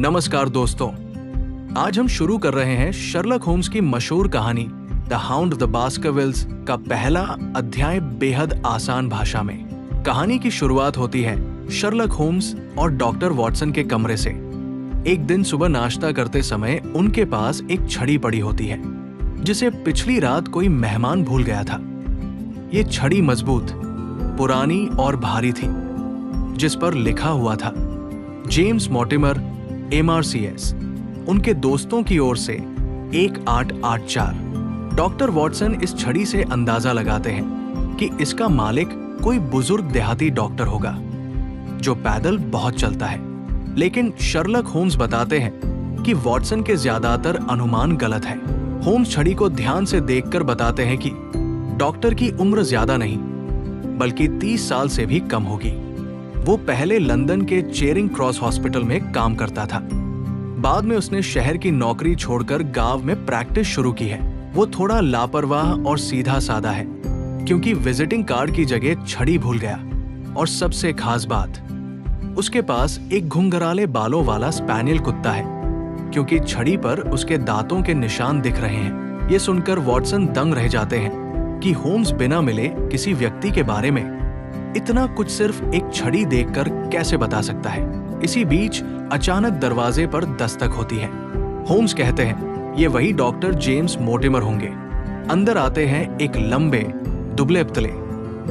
नमस्कार दोस्तों, आज हम शुरू कर रहे हैं शर्लक होम्स की मशहूर कहानी द हाउंड ऑफ द बास्करविल्स का पहला अध्याय बेहद आसान भाषा में। कहानी की शुरुआत होती है शर्लक होम्स और डॉक्टर वॉटसन के कमरे से। एक दिन सुबह नाश्ता करते समय उनके पास एक छड़ी पड़ी होती है जिसे पिछली रात कोई मेहमान भूल गया था। ये छड़ी मजबूत, पुरानी और भारी थी, जिस पर लिखा हुआ था जेम्स मोर्टिमर MRCS, उनके दोस्तों की ओर से 1884। डॉक्टर वॉटसन इस छड़ी से अंदाजा लगाते हैं कि इसका मालिक कोई बुजुर्ग देहाती डॉक्टर होगा जो पैदल बहुत चलता है। लेकिन शर्लक होम्स बताते हैं कि वॉटसन के ज्यादातर अनुमान गलत है। होम्स छड़ी को ध्यान से देखकर बताते हैं कि डॉक्टर की उम्र ज्यादा नहीं बल्कि 30 साल से भी कम होगी। वो पहले लंदन के चेरिंग क्रॉस हॉस्पिटल में काम करता था। बाद में उसने शहर की नौकरी छोड़कर गांव में प्रैक्टिस शुरू की है। वो थोड़ा लापरवाह और सीधा साधा है क्योंकि विजिटिंग कार्ड की जगह छड़ी भूल गया। और सबसे खास बात, उसके पास एक घुंघराले बालों वाला स्पैनियल कुत्ता है क्योंकि छड़ी पर उसके दांतों के निशान दिख रहे हैं। ये सुनकर वॉटसन दंग रह जाते हैं कि होम्स बिना मिले किसी व्यक्ति के बारे में इतना कुछ सिर्फ एक छड़ी देखकर कैसे बता सकता है। इसी बीच अचानक दरवाजे पर दस्तक होती है। होम्स कहते हैं ये वही डॉक्टर जेम्स मोर्टिमर होंगे। अंदर आते हैं एक लंबे, दुबले पतले,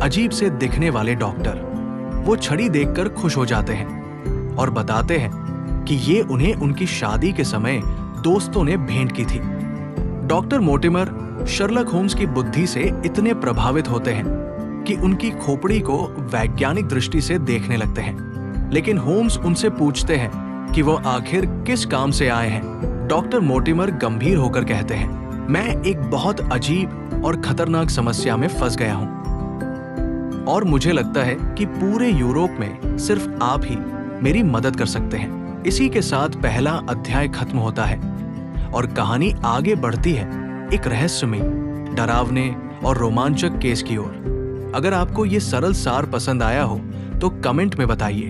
अजीब से दिखने वाले डॉक्टर। वो छड़ी देखकर खुश हो जाते हैं और बताते हैं कि ये उन्हें उनकी शादी के समय दोस्तों ने भेंट की थी। डॉक्टर मोर्टिमर शर्लक होम्स की बुद्धि से इतने प्रभावित होते हैं कि उनकी खोपड़ी को वैज्ञानिक दृष्टि से देखने लगते हैं। लेकिन होम्स उनसे पूछते हैं कि वो आखिर किस काम से आए हैं। डॉक्टर मोर्टिमर गंभीर होकर कहते हैं, मैं एक बहुत अजीब और खतरनाक समस्या में फंस गया हूं और मुझे लगता है कि पूरे यूरोप में सिर्फ आप ही मेरी मदद कर सकते हैं। इसी के साथ पहला अध्याय खत्म होता है और कहानी आगे बढ़ती है एक रहस्यमयी, डरावने और रोमांचक केस की ओर। अगर आपको ये सरल सार पसंद आया हो तो कमेंट में बताइए।